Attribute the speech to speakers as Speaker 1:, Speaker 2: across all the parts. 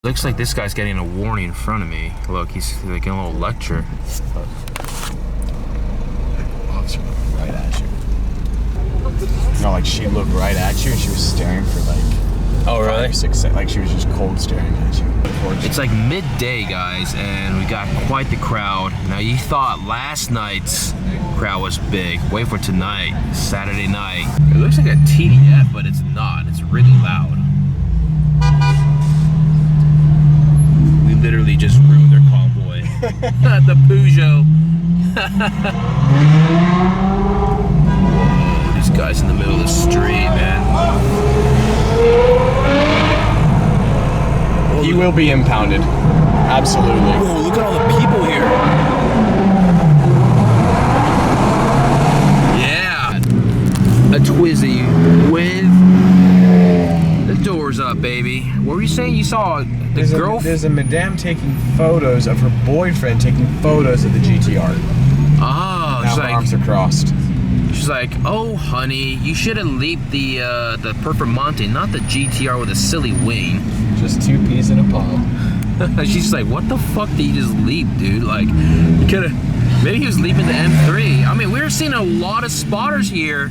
Speaker 1: Looks like this guy's getting a warning in front of me. Look, he's like getting a little lecture.
Speaker 2: Officer looked right at you. No, like she looked right at you and she was staring for like 5 or 6 seconds. Like she was just cold staring at you.
Speaker 1: It's like midday, guys, and we got quite the crowd. Now you thought last night's crowd was big. Wait for tonight, Saturday night. It looks like a TDF, but it's not. It's really loud. We literally just ruined their convoy. The Peugeot. Whoa, these guys in the middle of the street, man.
Speaker 2: He will be impounded. Absolutely.
Speaker 1: Whoa, look at all the people here. Yeah. A Twizy with the doors up, baby. What were you saying? You saw the girl?
Speaker 2: There's a madame taking photos of her boyfriend taking photos of the GT-R.
Speaker 1: Oh,
Speaker 2: now her arms are crossed.
Speaker 1: She's like, oh, honey, you should have leaped the Performante, not the GT-R with a silly wing.
Speaker 2: Just 2 peas in a pod.
Speaker 1: She's like, what the fuck did you just leap, dude? Like, you could've, maybe he was leaping the M3. I mean, we're seeing a lot of spotters here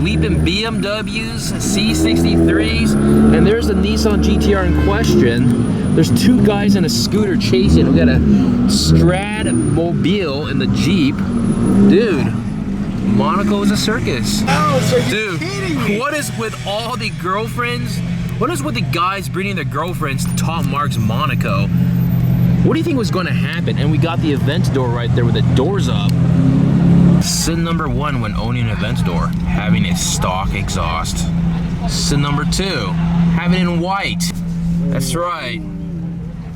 Speaker 1: leaping BMWs, C63s, and there's the Nissan GT-R in question. There's 2 guys in a scooter chasing. We got a Stradmobile in the Jeep. Dude, Monaco is a circus.
Speaker 2: Oh, so
Speaker 1: you're kidding me. What is with all the girlfriends? What is with the guys bringing their girlfriends to Top Marks Monaco? What do you think was going to happen? And we got the Aventador right there with the doors up. Sin number 1 when owning an Aventador, having a stock exhaust. Sin number 2, having it in white. That's right.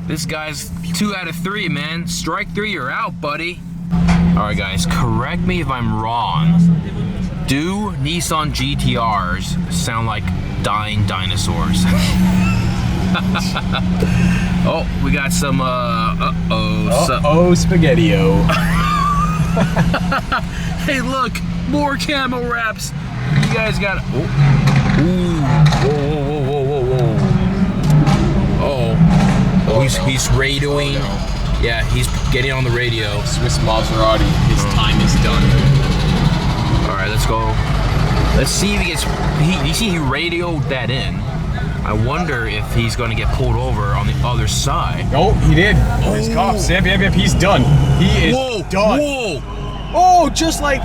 Speaker 1: This guy's 2 out of 3, man. Strike 3, you're out, buddy. All right, guys, correct me if I'm wrong. Do Nissan GT-Rs sound like dying dinosaurs? Oh, we got some,
Speaker 2: spaghetti-o.
Speaker 1: Hey, look, more camo wraps. You guys got, oh, ooh, whoa. Oh, he's radioing.
Speaker 2: Oh, no.
Speaker 1: Yeah, he's getting on the radio.
Speaker 2: Swiss Maserati, his time is done.
Speaker 1: All right, let's go. Let's see if he gets, you see he radioed that in. I wonder if he's gonna get pulled over on the other side.
Speaker 2: Oh, he did. Oh, his cops. Yep, he's done. He is done.
Speaker 1: Whoa!
Speaker 2: Oh, just like.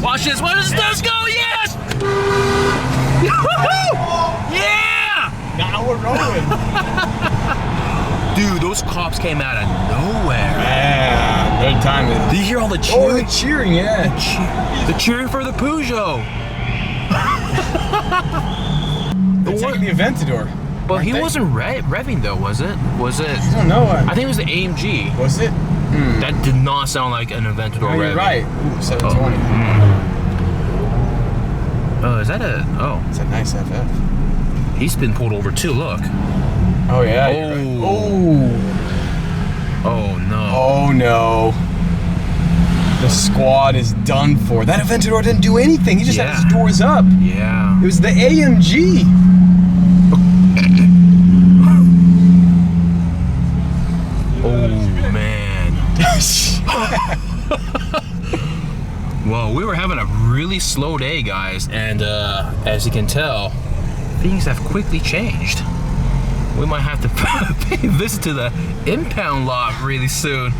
Speaker 1: Watch this, let's go, yes! Yeah!
Speaker 2: Now we're rolling.
Speaker 1: Dude, those cops came out of nowhere.
Speaker 2: Yeah, good timing.
Speaker 1: Did you hear all the cheering?
Speaker 2: Oh, the cheering, yeah.
Speaker 1: The cheering for the Peugeot.
Speaker 2: They're taking the Aventador.
Speaker 1: But he wasn't revving though, was it? Was it?
Speaker 2: I don't know.
Speaker 1: I think it was the AMG.
Speaker 2: Was it?
Speaker 1: That did not sound like an Aventador revving.
Speaker 2: You're right. Ooh, 720.
Speaker 1: Oh, is that a? Oh,
Speaker 2: it's a nice FF.
Speaker 1: He's been pulled over too. Look.
Speaker 2: Oh yeah.
Speaker 1: Oh.
Speaker 2: Right. Oh.
Speaker 1: Oh no.
Speaker 2: Oh no. The squad is done for. That Aventador didn't do anything. He just had his doors up.
Speaker 1: Yeah.
Speaker 2: It was the AMG.
Speaker 1: Oh man. Well, we were having a really slow day, guys, and as you can tell, things have quickly changed. We might have to pay a visit to the impound lot really soon.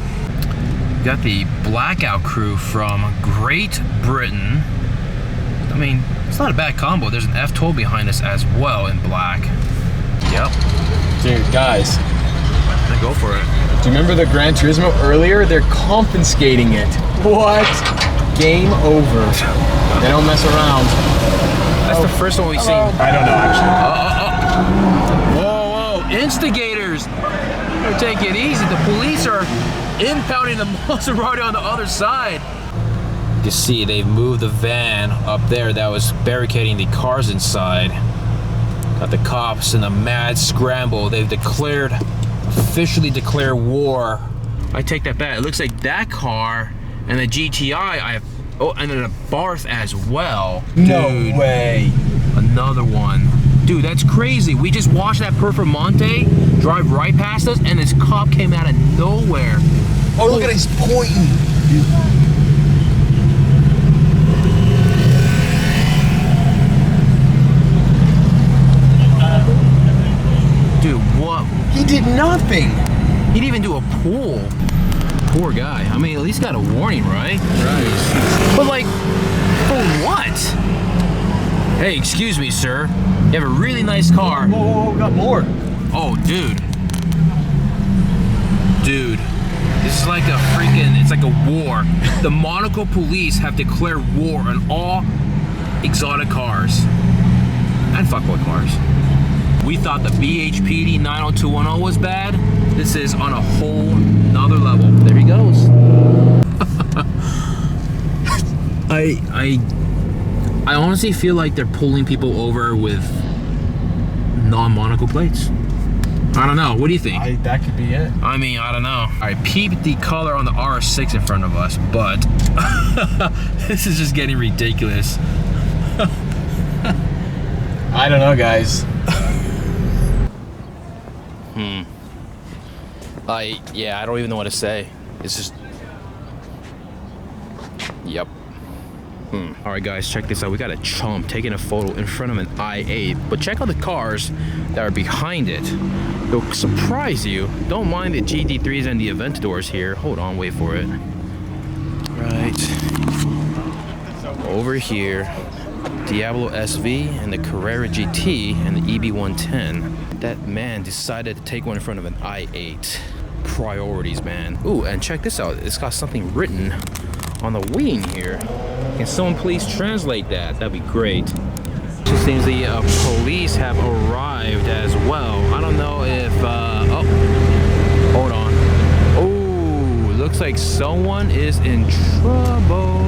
Speaker 1: Got the blackout crew from Great Britain. I mean, it's not a bad combo. There's an F12 behind us as well in black. Yep.
Speaker 2: Dude, guys.
Speaker 1: Then go for it.
Speaker 2: Do you remember the Gran Turismo earlier? They're confiscating it. What? Game over. They don't mess around.
Speaker 1: That's the first one we've seen.
Speaker 2: I don't know, actually.
Speaker 1: Whoa, instigators. Take it easy. The police are impounding the Maserati on the other side. You can see they've moved the van up there that was barricading the cars inside. Got the cops in a mad scramble. They've officially declared war. I take that back. It looks like that car and the GTI, and then a Barth as well.
Speaker 2: No
Speaker 1: Dude,
Speaker 2: way.
Speaker 1: Another one. Dude, that's crazy. We just watched that Performante drive right past us, and this cop came out of nowhere.
Speaker 2: Oh, look at it, he's pointing.
Speaker 1: Dude, what?
Speaker 2: He did nothing.
Speaker 1: He didn't even do a pull. Poor guy. I mean, at least got a warning, right?
Speaker 2: Right.
Speaker 1: But like, for what? Hey, excuse me, sir. You have a really nice car.
Speaker 2: Whoa, we got more.
Speaker 1: Oh, dude. Dude. This is like a freaking, it's like a war. The Monaco police have declared war on all exotic cars. And fuckboy cars. We thought the BHPD 90210 was bad. This is on a whole nother level. There he goes. I honestly feel like they're pulling people over with non-Monaco plates. I don't know. What do you think?
Speaker 2: That could be it.
Speaker 1: I mean, I don't know. I peeped the color on the R6 in front of us, but this is just getting ridiculous.
Speaker 2: I don't know, guys.
Speaker 1: Yeah, I don't even know what to say. It's just, yep. All right, guys, check this out. We got a chump taking a photo in front of an i8, but check out the cars that are behind it. It'll surprise you. Don't mind the GT3s and the Aventadors here. Hold on, wait for it. Right over here, Diablo SV and the Carrera GT and the EB110. That man decided to take one in front of an i8. Priorities, man. Ooh, and check this out. It's got something written on the wing here. Can someone please translate that? That'd be great. It seems the police have arrived as well. I don't know if, oh, hold on. Oh, looks like someone is in trouble.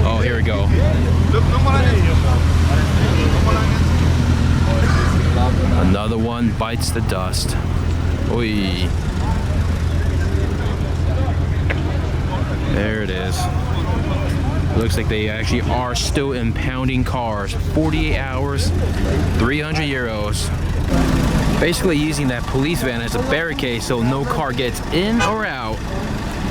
Speaker 1: Oh, here we go. Another one bites the dust. Oi. There it is. Looks like they actually are still impounding cars. 48 hours, 300 euros. Basically using that police van as a barricade so no car gets in or out.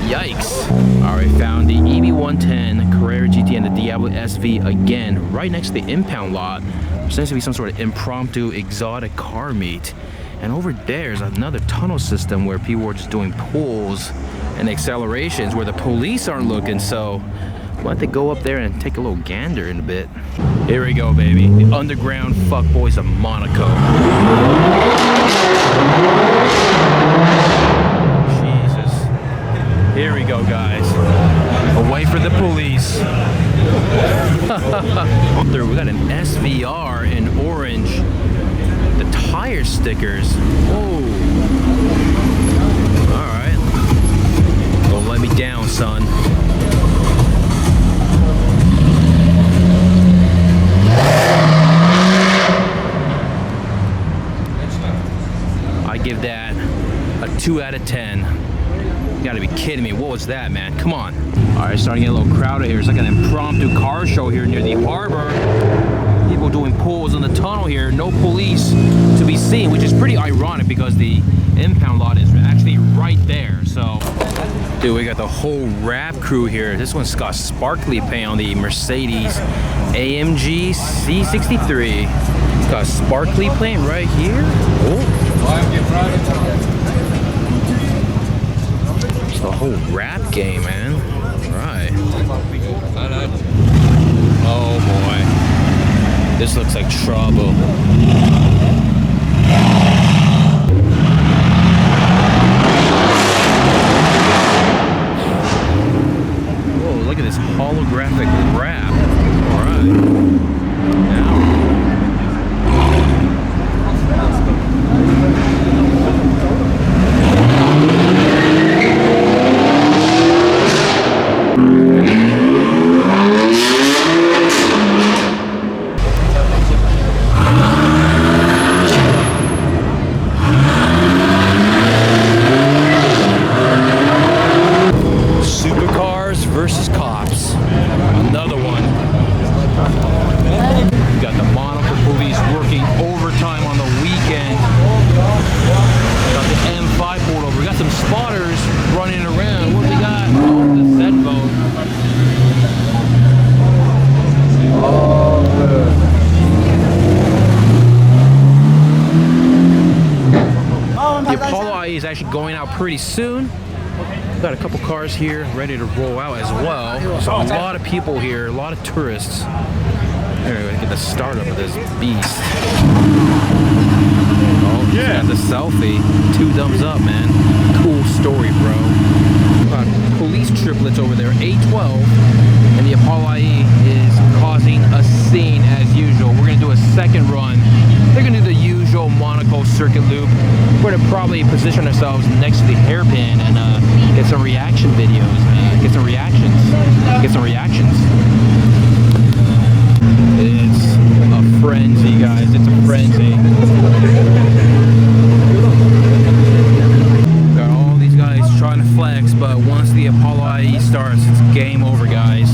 Speaker 1: Yikes. All right, found the EB110, Carrera GT, and the Diablo SV again, right next to the impound lot. There seems to be some sort of impromptu exotic car meet. And over there's another tunnel system where people are just doing pulls and accelerations where the police aren't looking, so we'll have to go up there and take a little gander in a bit. Here we go, baby. The underground fuckboys of Monaco. Jesus. Here we go, guys. Away for the police. There, we got an SVR in orange. The tire stickers. Whoa. All right. Don't let me down, son. I give that a 2 out of 10. You gotta be kidding me. What was that, man? Come on. All right, starting to get a little crowded here. It's like an impromptu car show here near the harbor. People doing pulls in the tunnel here. No police to be seen, which is pretty ironic because the impound lot is actually right there. So, dude, we got the whole rap crew here. This one's got sparkly paint on the Mercedes AMG C63. It's got sparkly paint right here. Oh. It's the whole rap game, man. Right. Oh boy. This looks like trouble. Whoa, look at this holographic wrap. All right. Now. Supercars versus cops. Another one. We got the is actually going out pretty soon. Got a couple cars here ready to roll out as well. So a lot of people here, a lot of tourists. Anyway, get the startup of this beast. Oh, yeah, the selfie. 2 thumbs up, man. Cool story, bro. Police triplets over there, A12, and the Apollo IE is causing a scene as usual. We're gonna do a second run. They're gonna do the usual Monaco circuit loop. We're gonna probably position ourselves next to the hairpin and get some reaction videos, man. Get some reactions. Get some reactions. It's a frenzy, guys. It's a frenzy. Got all these guys trying to flex, but once the Apollo IE starts, it's game over, guys.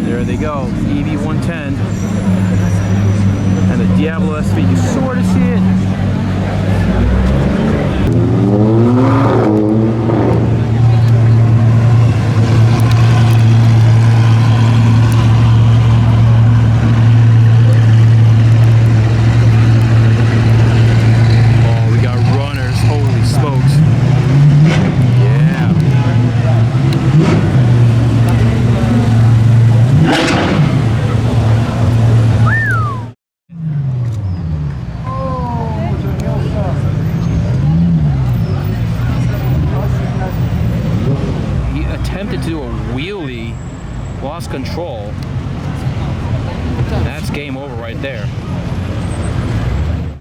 Speaker 1: There they go, EV110 and the Diablo SV. You sort of see it. Oh, we got runners. Holy smokes. Yeah. Attempted to do a wheelie, lost control, and that's game over right there.